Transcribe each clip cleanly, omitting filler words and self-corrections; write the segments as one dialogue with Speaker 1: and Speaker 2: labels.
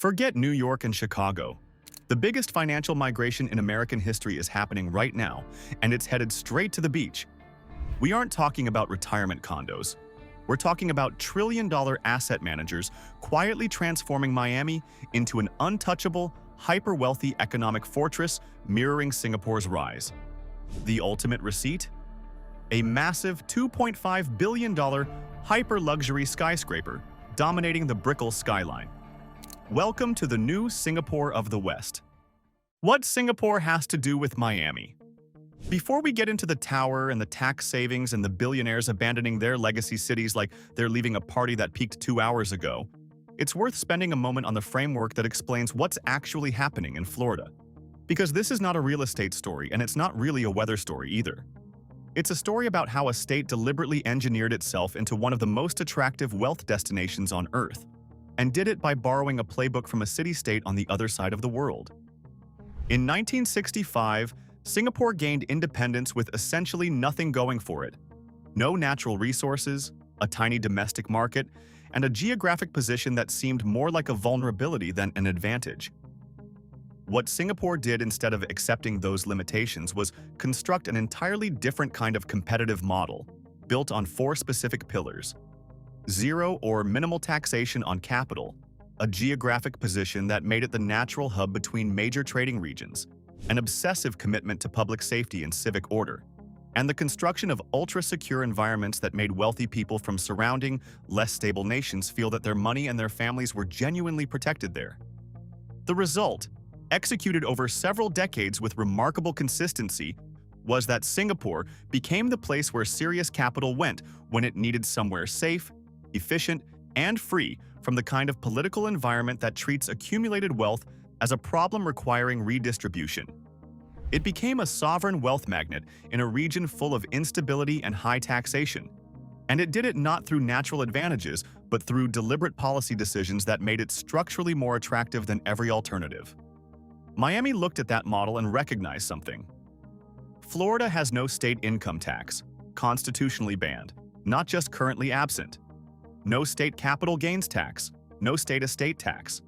Speaker 1: Forget New York and Chicago. The biggest financial migration in American history is happening right now, and it's headed straight to the beach. We aren't talking about retirement condos. We're talking about trillion-dollar asset managers quietly transforming Miami into an untouchable, hyper-wealthy economic fortress mirroring Singapore's rise. The ultimate receipt? A massive $2.5 billion hyper-luxury skyscraper dominating the Brickell skyline. Welcome to the new Singapore of the West. What Singapore has to do with Miami? Before we get into the tower and the tax savings and the billionaires abandoning their legacy cities like they're leaving a party that peaked 2 hours ago, it's worth spending a moment on the framework that explains what's actually happening in Florida. Because this is not a real estate story, and it's not really a weather story either. It's a story about how a state deliberately engineered itself into one of the most attractive wealth destinations on Earth, and did it by borrowing a playbook from a city-state on the other side of the world. In 1965, Singapore gained independence with essentially nothing going for it. No natural resources, a tiny domestic market, and a geographic position that seemed more like a vulnerability than an advantage. What Singapore did instead of accepting those limitations was construct an entirely different kind of competitive model, built on 4 specific pillars. Zero or minimal taxation on capital, a geographic position that made it the natural hub between major trading regions, an obsessive commitment to public safety and civic order, and the construction of ultra-secure environments that made wealthy people from surrounding, less stable nations feel that their money and their families were genuinely protected there. The result, executed over several decades with remarkable consistency, was that Singapore became the place where serious capital went when it needed somewhere safe, efficient, and free from the kind of political environment that treats accumulated wealth as a problem requiring redistribution. It became a sovereign wealth magnet in a region full of instability and high taxation. And it did it not through natural advantages, but through deliberate policy decisions that made it structurally more attractive than every alternative. Miami looked at that model and recognized something. Florida has no state income tax, constitutionally banned, not just currently absent. No state capital gains tax, no state estate tax.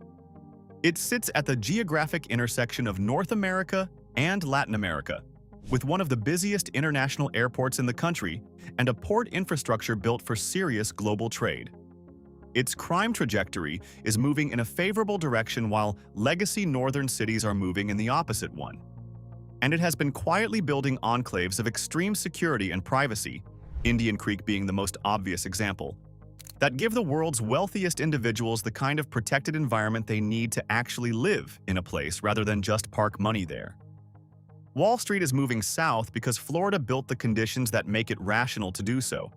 Speaker 1: It sits at the geographic intersection of North America and Latin America, with one of the busiest international airports in the country and a port infrastructure built for serious global trade. Its crime trajectory is moving in a favorable direction while legacy northern cities are moving in the opposite one. And it has been quietly building enclaves of extreme security and privacy, Indian Creek being the most obvious example, that give the world's wealthiest individuals the kind of protected environment they need to actually live in a place rather than just park money there. Wall Street is moving south because Florida built the conditions that make it rational to do so.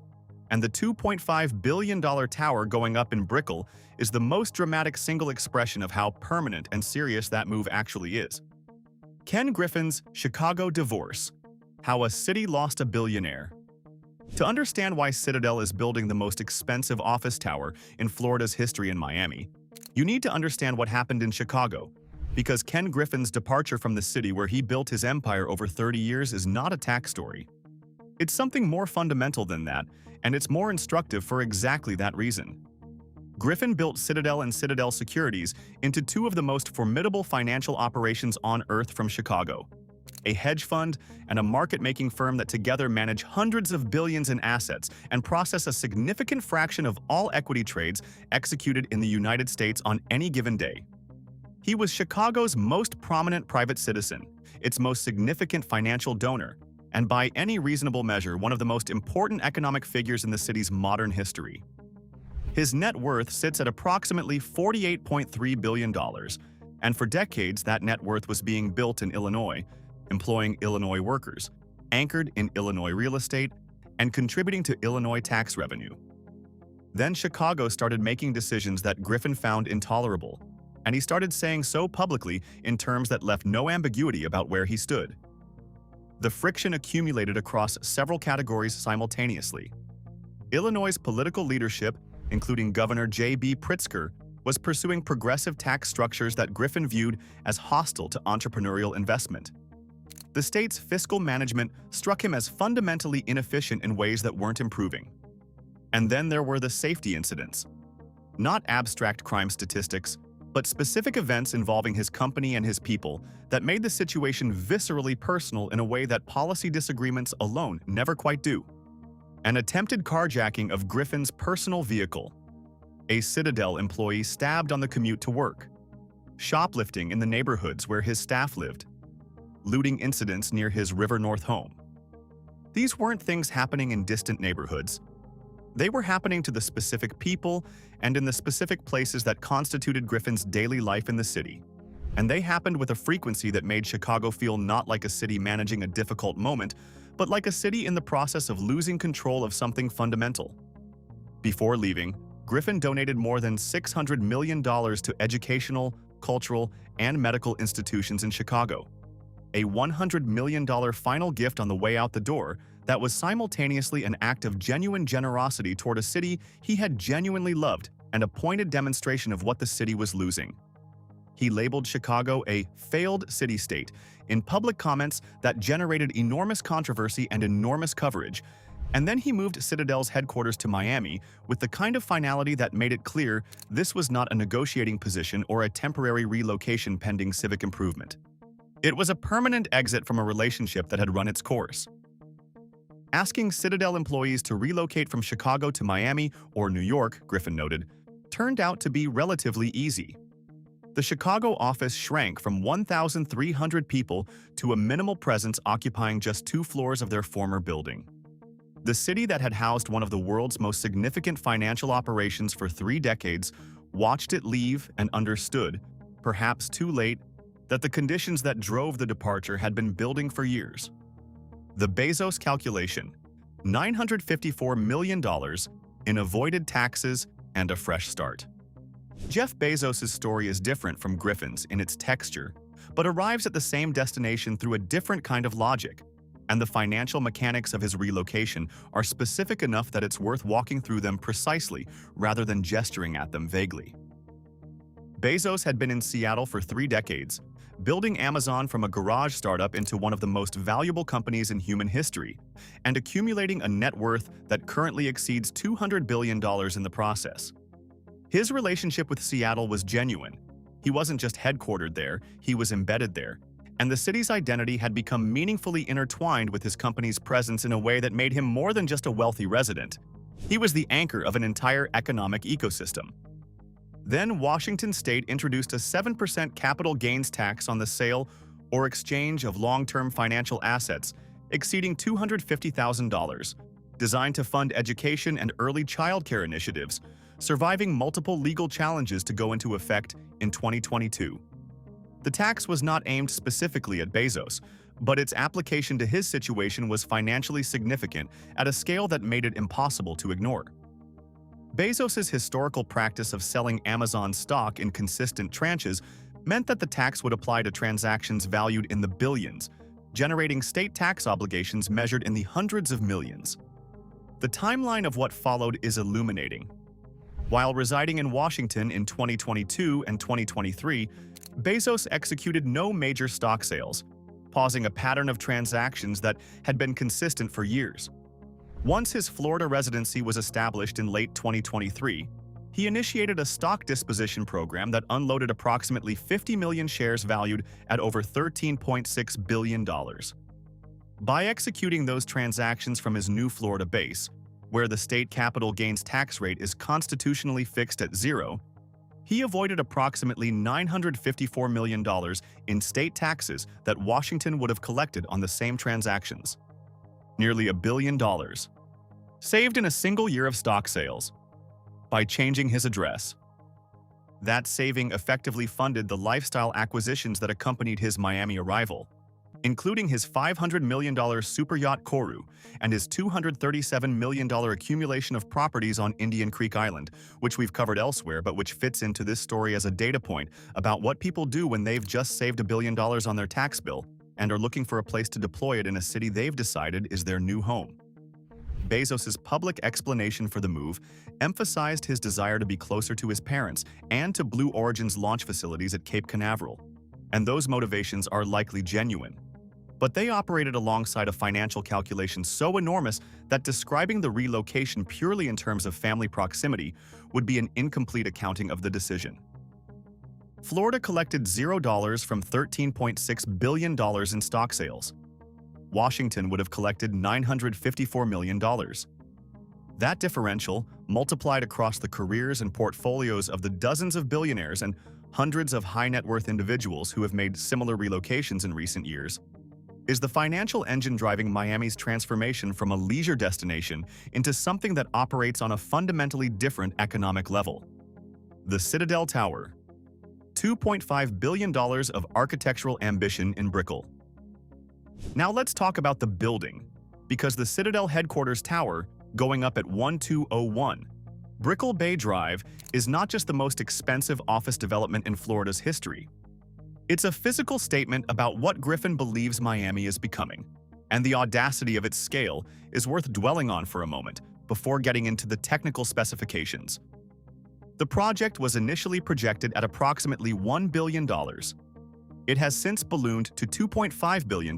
Speaker 1: And the $2.5 billion tower going up in Brickell is the most dramatic single expression of how permanent and serious that move actually is. Ken Griffin's Chicago Divorce: How a City Lost a Billionaire. To understand why Citadel is building the most expensive office tower in Florida's history in Miami, you need to understand what happened in Chicago, because Ken Griffin's departure from the city where he built his empire over 30 years is not a tax story. It's something more fundamental than that, and it's more instructive for exactly that reason. Griffin built Citadel and Citadel Securities into 2 of the most formidable financial operations on Earth from Chicago: a hedge fund and a market-making firm that together manage hundreds of billions in assets and process a significant fraction of all equity trades executed in the United States on any given day. He was Chicago's most prominent private citizen, its most significant financial donor, and by any reasonable measure, one of the most important economic figures in the city's modern history. His net worth sits at approximately $48.3 billion, and for decades that net worth was being built in Illinois, employing Illinois workers, anchored in Illinois real estate, and contributing to Illinois tax revenue. Then Chicago started making decisions that Griffin found intolerable, and he started saying so publicly in terms that left no ambiguity about where he stood. The friction accumulated across several categories simultaneously. Illinois' political leadership, including Governor J.B. Pritzker, was pursuing progressive tax structures that Griffin viewed as hostile to entrepreneurial investment. The state's fiscal management struck him as fundamentally inefficient in ways that weren't improving. And then there were the safety incidents. Not abstract crime statistics, but specific events involving his company and his people that made the situation viscerally personal in a way that policy disagreements alone never quite do. An attempted carjacking of Griffin's personal vehicle. A Citadel employee stabbed on the commute to work. Shoplifting in the neighborhoods where his staff lived. Looting incidents near his River North home. These weren't things happening in distant neighborhoods. They were happening to the specific people and in the specific places that constituted Griffin's daily life in the city. And they happened with a frequency that made Chicago feel not like a city managing a difficult moment, but like a city in the process of losing control of something fundamental. Before leaving, Griffin donated more than $600 million to educational, cultural, and medical institutions in Chicago. A $100 million final gift on the way out the door that was simultaneously an act of genuine generosity toward a city he had genuinely loved and a pointed demonstration of what the city was losing. He labeled Chicago a failed city-state in public comments that generated enormous controversy and enormous coverage, and then he moved Citadel's headquarters to Miami with the kind of finality that made it clear this was not a negotiating position or a temporary relocation pending civic improvement. It was a permanent exit from a relationship that had run its course. Asking Citadel employees to relocate from Chicago to Miami or New York, Griffin noted, turned out to be relatively easy. The Chicago office shrank from 1,300 people to a minimal presence occupying just 2 floors of their former building. The city that had housed one of the world's most significant financial operations for 3 decades watched it leave and understood, perhaps too late, that the conditions that drove the departure had been building for years. The Bezos calculation: $954 million in avoided taxes and a fresh start. Jeff Bezos' story is different from Griffin's in its texture, but arrives at the same destination through a different kind of logic, and the financial mechanics of his relocation are specific enough that it's worth walking through them precisely rather than gesturing at them vaguely. Bezos had been in Seattle for 3 decades, building Amazon from a garage startup into one of the most valuable companies in human history, and accumulating a net worth that currently exceeds $200 billion in the process. His relationship with Seattle was genuine. He wasn't just headquartered there, he was embedded there, and the city's identity had become meaningfully intertwined with his company's presence in a way that made him more than just a wealthy resident. He was the anchor of an entire economic ecosystem. Then Washington State introduced a 7% capital gains tax on the sale or exchange of long-term financial assets exceeding $250,000, designed to fund education and early childcare initiatives, surviving multiple legal challenges to go into effect in 2022. The tax was not aimed specifically at Bezos, but its application to his situation was financially significant at a scale that made it impossible to ignore. Bezos' historical practice of selling Amazon stock in consistent tranches meant that the tax would apply to transactions valued in the billions, generating state tax obligations measured in the hundreds of millions. The timeline of what followed is illuminating. While residing in Washington in 2022 and 2023, Bezos executed no major stock sales, pausing a pattern of transactions that had been consistent for years. Once his Florida residency was established in late 2023, he initiated a stock disposition program that unloaded approximately 50 million shares valued at over $13.6 billion. By executing those transactions from his new Florida base, where the state capital gains tax rate is constitutionally fixed at 0, he avoided approximately $954 million in state taxes that Washington would have collected on the same transactions. Nearly $1 billion. Saved in a single year of stock sales. By changing his address. That saving effectively funded the lifestyle acquisitions that accompanied his Miami arrival, including his $500 million superyacht Koru and his $237 million accumulation of properties on Indian Creek Island, which we've covered elsewhere but which fits into this story as a data point about what people do when they've just saved $1 billion on their tax bill and are looking for a place to deploy it in a city they've decided is their new home. Bezos' public explanation for the move emphasized his desire to be closer to his parents and to Blue Origin's launch facilities at Cape Canaveral, and those motivations are likely genuine. But they operated alongside a financial calculation so enormous that describing the relocation purely in terms of family proximity would be an incomplete accounting of the decision. Florida collected $0 from $13.6 billion in stock sales. Washington would have collected $954 million. That differential, multiplied across the careers and portfolios of the dozens of billionaires and hundreds of high-net-worth individuals who have made similar relocations in recent years, is the financial engine driving Miami's transformation from a leisure destination into something that operates on a fundamentally different economic level. The Citadel Tower. $2.5 billion of architectural ambition in Brickell. Now let's talk about the building, because the Citadel Headquarters Tower, going up at 1201 Brickell Bay Drive, is not just the most expensive office development in Florida's history. It's a physical statement about what Griffin believes Miami is becoming, and the audacity of its scale is worth dwelling on for a moment before getting into the technical specifications. The project was initially projected at approximately $1 billion. It has since ballooned to $2.5 billion,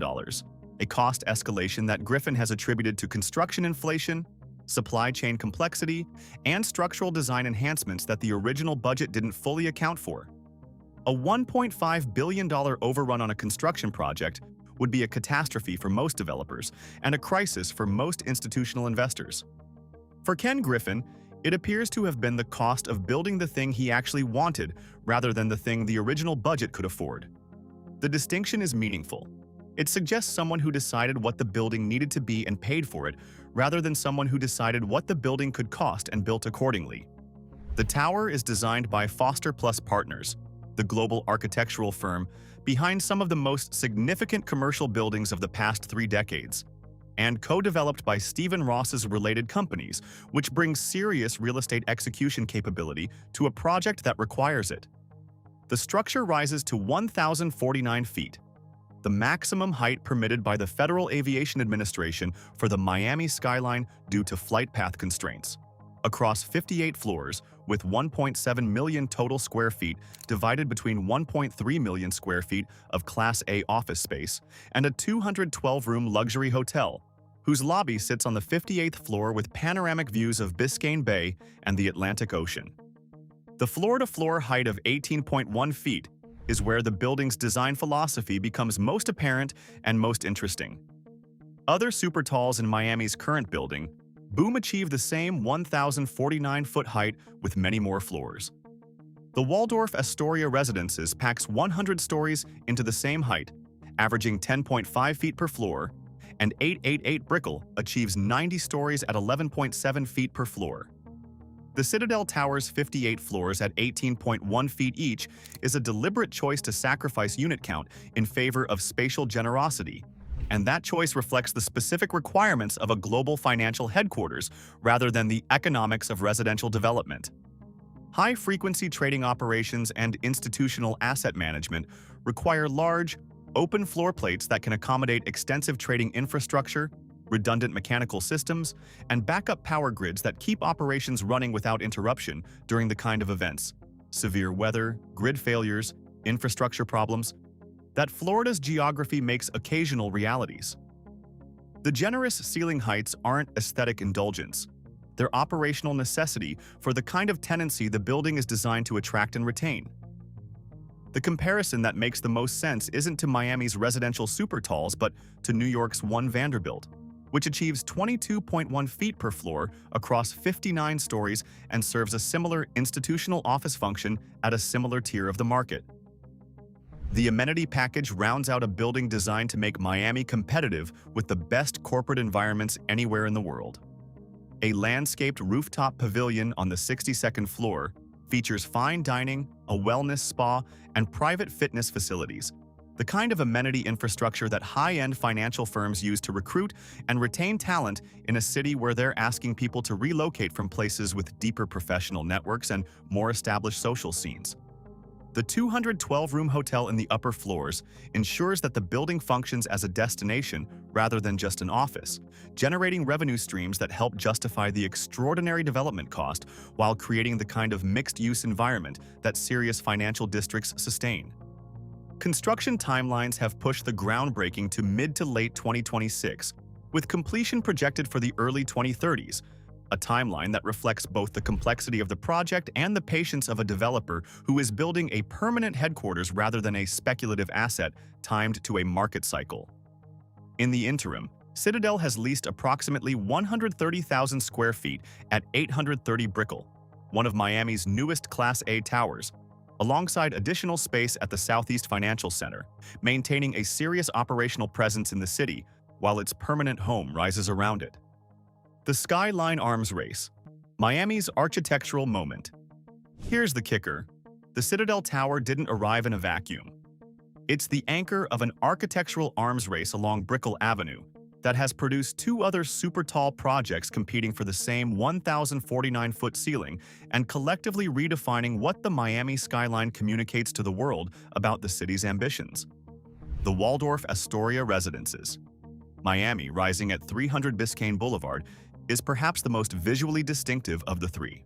Speaker 1: a cost escalation that Griffin has attributed to construction inflation, supply chain complexity, and structural design enhancements that the original budget didn't fully account for. A $1.5 billion overrun on a construction project would be a catastrophe for most developers and a crisis for most institutional investors. For Ken Griffin, it appears to have been the cost of building the thing he actually wanted rather than the thing the original budget could afford. The distinction is meaningful. It suggests someone who decided what the building needed to be and paid for it, rather than someone who decided what the building could cost and built accordingly. The tower is designed by Foster Plus Partners, the global architectural firm behind some of the most significant commercial buildings of the past 3 decades, and co-developed by Stephen Ross's related companies, which brings serious real estate execution capability to a project that requires it. The structure rises to 1,049 feet, the maximum height permitted by the Federal Aviation Administration for the Miami skyline due to flight path constraints, across 58 floors with 1.7 million total square feet divided between 1.3 million square feet of Class A office space and a 212-room luxury hotel, whose lobby sits on the 58th floor with panoramic views of Biscayne Bay and the Atlantic Ocean. The floor-to-floor height of 18.1 feet is where the building's design philosophy becomes most apparent and most interesting. Other super talls in Miami's current building, Boom achieved the same 1,049-foot height with many more floors. The Waldorf Astoria Residences packs 100 stories into the same height, averaging 10.5 feet per floor, and 888 Brickell achieves 90 stories at 11.7 feet per floor. The Citadel Tower's 58 floors at 18.1 feet each is a deliberate choice to sacrifice unit count in favor of spatial generosity, and that choice reflects the specific requirements of a global financial headquarters rather than the economics of residential development. High-frequency trading operations and institutional asset management require large, open floor plates that can accommodate extensive trading infrastructure, redundant mechanical systems, and backup power grids that keep operations running without interruption during the kind of events, severe weather, grid failures, infrastructure problems, that Florida's geography makes occasional realities. The generous ceiling heights aren't aesthetic indulgence. They're operational necessity for the kind of tenancy the building is designed to attract and retain. The comparison that makes the most sense isn't to Miami's residential super talls, but to New York's One Vanderbilt, which achieves 22.1 feet per floor across 59 stories and serves a similar institutional office function at a similar tier of the market. The amenity package rounds out a building designed to make Miami competitive with the best corporate environments anywhere in the world. A landscaped rooftop pavilion on the 62nd floor features fine dining, a wellness spa, and private fitness facilities, the kind of amenity infrastructure that high-end financial firms use to recruit and retain talent in a city where they're asking people to relocate from places with deeper professional networks and more established social scenes. The 212-room hotel in the upper floors ensures that the building functions as a destination rather than just an office, generating revenue streams that help justify the extraordinary development cost while creating the kind of mixed-use environment that serious financial districts sustain. Construction timelines have pushed the groundbreaking to mid to late 2026, with completion projected for the early 2030s, a timeline that reflects both the complexity of the project and the patience of a developer who is building a permanent headquarters rather than a speculative asset timed to a market cycle. In the interim, Citadel has leased approximately 130,000 square feet at 830 Brickell, one of Miami's newest Class A towers, alongside additional space at the Southeast Financial Center, maintaining a serious operational presence in the city while its permanent home rises around it. The Skyline Arms Race, Miami's architectural moment. Here's the kicker. The Citadel Tower didn't arrive in a vacuum. It's the anchor of an architectural arms race along Brickell Avenue that has produced two other super-tall projects competing for the same 1,049-foot ceiling and collectively redefining what the Miami skyline communicates to the world about the city's ambitions. The Waldorf Astoria Residences. Miami, rising at 300 Biscayne Boulevard, is perhaps the most visually distinctive of the three.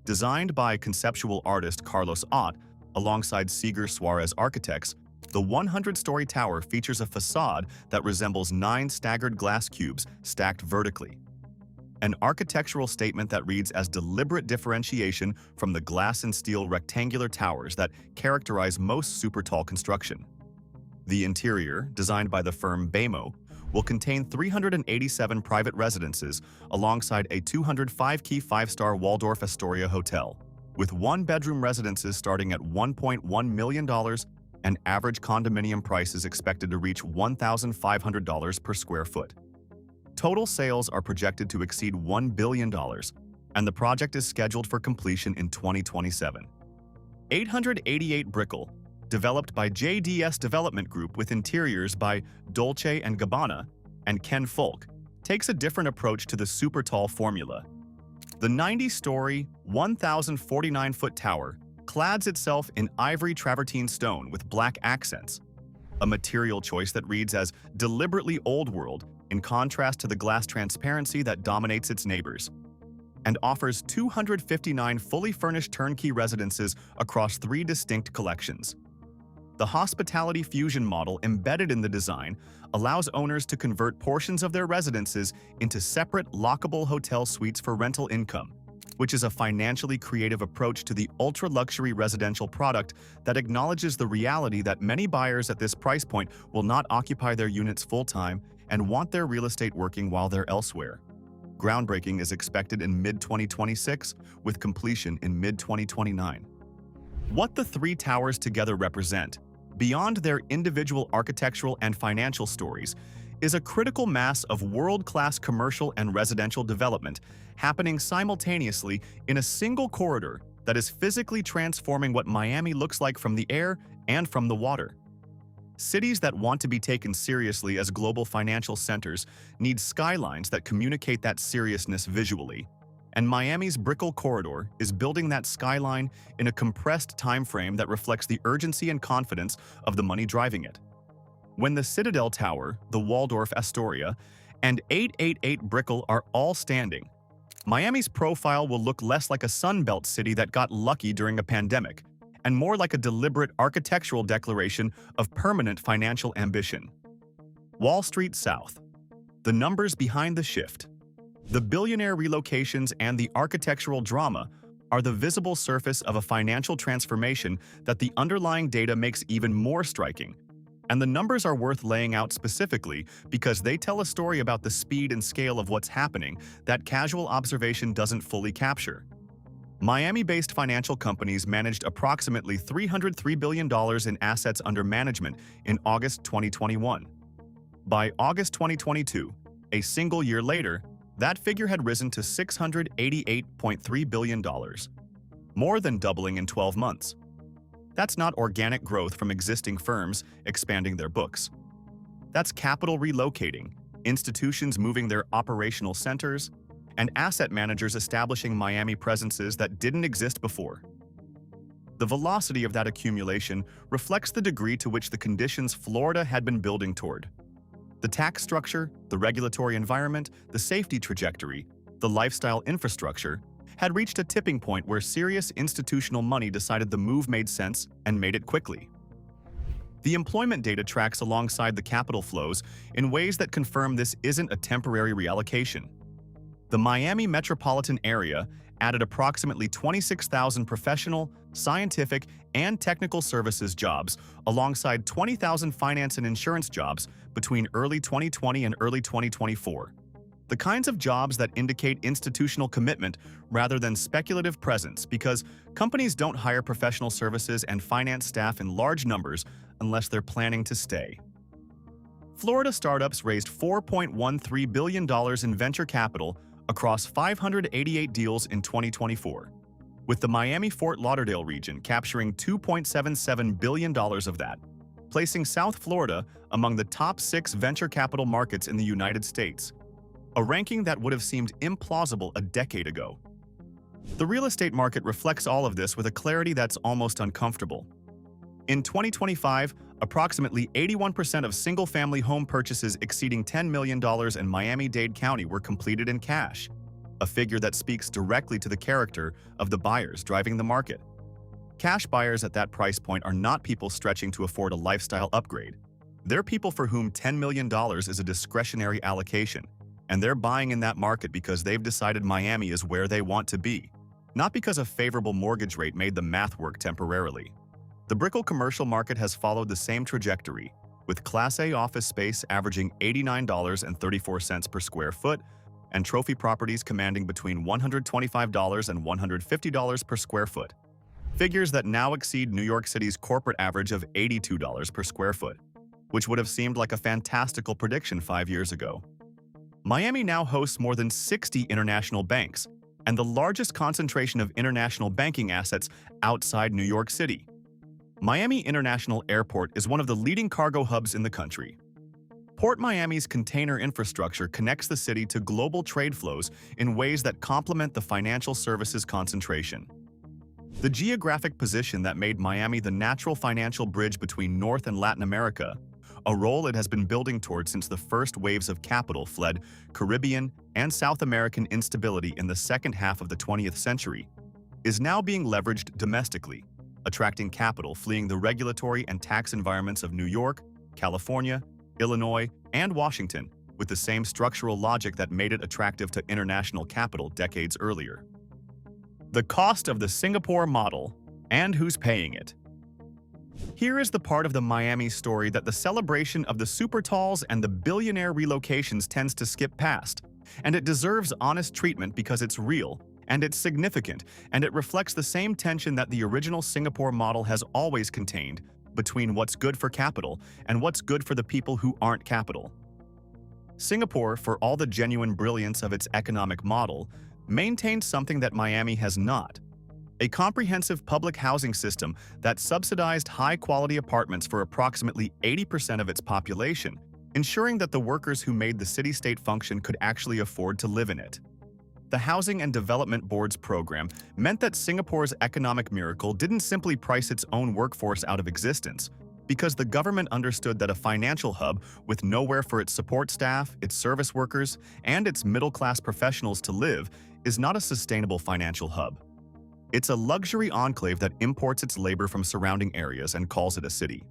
Speaker 1: Designed by conceptual artist Carlos Ott alongside Seeger Suarez Architects, the 100-story tower features a facade that resembles 9 staggered glass cubes stacked vertically. An architectural statement that reads as deliberate differentiation from the glass and steel rectangular towers that characterize most super-tall construction. The interior, designed by the firm BAMO, will contain 387 private residences alongside a 205-key 5-star Waldorf Astoria hotel, with one-bedroom residences starting at $1.1 million and average condominium prices expected to reach $1,500 per square foot. Total sales are projected to exceed $1 billion, and the project is scheduled for completion in 2027. 888 Brickell, developed by JDS Development Group with interiors by Dolce & Gabbana and Ken Folk, takes a different approach to the super-tall formula. The 90-story, 1,049-foot tower clads itself in ivory travertine stone with black accents, a material choice that reads as deliberately old-world in contrast to the glass transparency that dominates its neighbors, and offers 259 fully furnished turnkey residences across 3 distinct collections. The hospitality fusion model embedded in the design allows owners to convert portions of their residences into separate lockable hotel suites for rental income, which is a financially creative approach to the ultra-luxury residential product that acknowledges the reality that many buyers at this price point will not occupy their units full-time and want their real estate working while they're elsewhere. Groundbreaking is expected in mid-2026, with completion in mid-2029. What the 3 towers together represent, beyond their individual architectural and financial stories, is a critical mass of world-class commercial and residential development happening simultaneously in a single corridor that is physically transforming what Miami looks like from the air and from the water. Cities that want to be taken seriously as global financial centers need skylines that communicate that seriousness visually, and Miami's Brickell corridor is building that skyline in a compressed time frame that reflects the urgency and confidence of the money driving it. When the Citadel Tower, the Waldorf Astoria, and 888 Brickell are all standing, Miami's profile will look less like a Sunbelt city that got lucky during a pandemic, and more like a deliberate architectural declaration of permanent financial ambition. Wall Street South. The numbers behind the shift. The billionaire relocations and the architectural drama are the visible surface of a financial transformation that the underlying data makes even more striking. And the numbers are worth laying out specifically because they tell a story about the speed and scale of what's happening that casual observation doesn't fully capture. Miami-based financial companies managed approximately $303 billion in assets under management in August 2021. By August 2022, a single year later, that figure had risen to $688.3 billion, more than doubling in 12 months. That's not organic growth from existing firms expanding their books. That's capital relocating, institutions moving their operational centers, and asset managers establishing Miami presences that didn't exist before. The velocity of that accumulation reflects the degree to which the conditions Florida had been building toward. The tax structure, the regulatory environment, the safety trajectory, the lifestyle infrastructure had reached a tipping point where serious institutional money decided the move made sense and made it quickly. The employment data tracks alongside the capital flows in ways that confirm this isn't a temporary reallocation. The Miami metropolitan area added approximately 26,000 professional, scientific, and technical services jobs alongside 20,000 finance and insurance jobs between early 2020 and early 2024. The kinds of jobs that indicate institutional commitment rather than speculative presence, because companies don't hire professional services and finance staff in large numbers unless they're planning to stay. Florida startups raised $4.13 billion in venture capital across 588 deals in 2024, with the Miami-Fort Lauderdale region capturing $2.77 billion of that, placing South Florida among the top 6 venture capital markets in the United States, a ranking that would have seemed implausible a decade ago. The real estate market reflects all of this with a clarity that's almost uncomfortable. In 2025, approximately 81% of single-family home purchases exceeding $10 million in Miami-Dade County were completed in cash, a figure that speaks directly to the character of the buyers driving the market. Cash buyers at that price point are not people stretching to afford a lifestyle upgrade. They're people for whom $10 million is a discretionary allocation, and they're buying in that market because they've decided Miami is where they want to be, not because a favorable mortgage rate made the math work temporarily. The Brickell commercial market has followed the same trajectory, with Class A office space averaging $89.34 per square foot and trophy properties commanding between $125 and $150 per square foot, figures that now exceed New York City's corporate average of $82 per square foot, which would have seemed like a fantastical prediction 5 years ago. Miami now hosts more than 60 international banks and the largest concentration of international banking assets outside New York City. Miami International Airport is one of the leading cargo hubs in the country. Port Miami's container infrastructure connects the city to global trade flows in ways that complement the financial services concentration. The geographic position that made Miami the natural financial bridge between North and Latin America, a role it has been building toward since the first waves of capital fled Caribbean and South American instability in the second half of the 20th century, is now being leveraged domestically, attracting capital fleeing the regulatory and tax environments of New York, California, Illinois, and Washington, with the same structural logic that made it attractive to international capital decades earlier. The cost of the Singapore model and who's paying it. Here is the part of the Miami story that the celebration of the super talls and the billionaire relocations tends to skip past, and it deserves honest treatment because it's real, and it's significant, and it reflects the same tension that the original Singapore model has always contained between what's good for capital and what's good for the people who aren't capital. Singapore, for all the genuine brilliance of its economic model, maintained something that Miami has not: a comprehensive public housing system that subsidized high-quality apartments for approximately 80% of its population, ensuring that the workers who made the city-state function could actually afford to live in it. The Housing and Development Board's program meant that Singapore's economic miracle didn't simply price its own workforce out of existence, because the government understood that a financial hub with nowhere for its support staff, its service workers, and its middle-class professionals to live is not a sustainable financial hub. It's a luxury enclave that imports its labor from surrounding areas and calls it a city.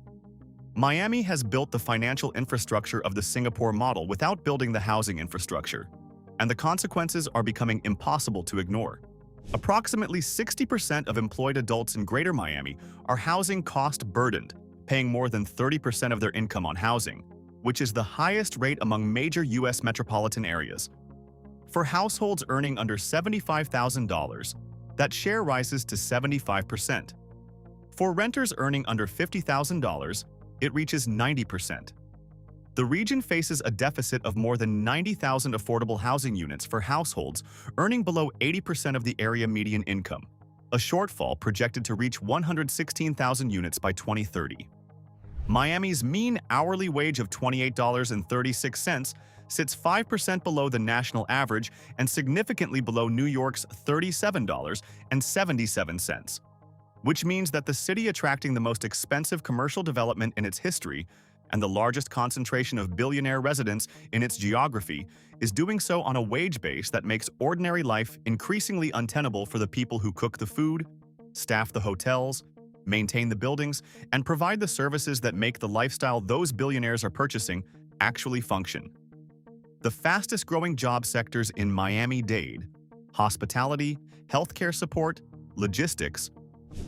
Speaker 1: Miami has built the financial infrastructure of the Singapore model without building the housing infrastructure, and the consequences are becoming impossible to ignore. Approximately 60% of employed adults in Greater Miami are housing cost-burdened, paying more than 30% of their income on housing, which is the highest rate among major U.S. metropolitan areas. For households earning under $75,000, that share rises to 75%. For renters earning under $50,000, it reaches 90%. The region faces a deficit of more than 90,000 affordable housing units for households earning below 80% of the area median income, a shortfall projected to reach 116,000 units by 2030. Miami's mean hourly wage of $28.36 sits 5% below the national average and significantly below New York's $37.77, which means that the city attracting the most expensive commercial development in its history and the largest concentration of billionaire residents in its geography is doing so on a wage base that makes ordinary life increasingly untenable for the people who cook the food, staff the hotels, maintain the buildings, and provide the services that make the lifestyle those billionaires are purchasing actually function. The fastest growing job sectors in Miami-Dade, hospitality, healthcare support, logistics,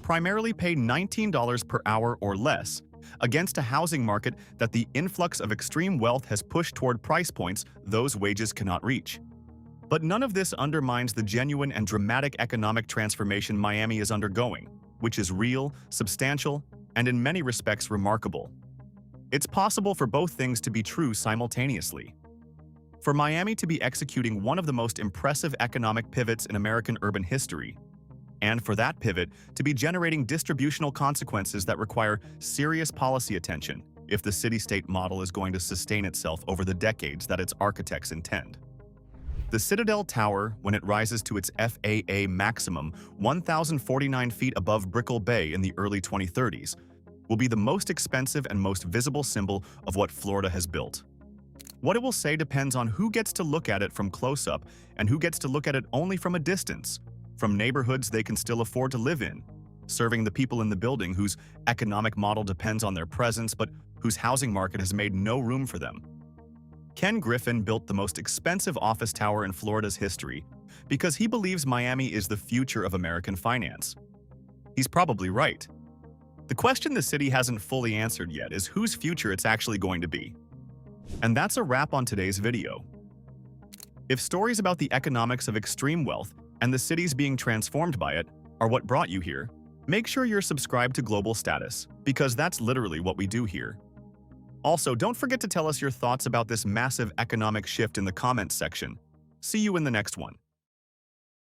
Speaker 1: primarily pay $19 per hour or less, against a housing market that the influx of extreme wealth has pushed toward price points those wages cannot reach. But none of this undermines the genuine and dramatic economic transformation Miami is undergoing, which is real, substantial, and in many respects remarkable. It's possible for both things to be true simultaneously. For Miami to be executing one of the most impressive economic pivots in American urban history, and for that pivot to be generating distributional consequences that require serious policy attention if the city-state model is going to sustain itself over the decades that its architects intend. The Citadel Tower, when it rises to its FAA-maximum 1,049 feet above Brickell Bay in the early 2030s, will be the most expensive and most visible symbol of what Florida has built. What it will say depends on who gets to look at it from close-up and who gets to look at it only from a distance, from neighborhoods they can still afford to live in, serving the people in the building whose economic model depends on their presence but whose housing market has made no room for them. Ken Griffin built the most expensive office tower in Florida's history because he believes Miami is the future of American finance. He's probably right. The question the city hasn't fully answered yet is whose future it's actually going to be. And that's a wrap on today's video. If stories about the economics of extreme wealth and the cities being transformed by it are what brought you here, make sure you're subscribed to Global Status, because that's literally what we do here. Also, don't forget to tell us your thoughts about this massive economic shift in the comments section. See you in the next one.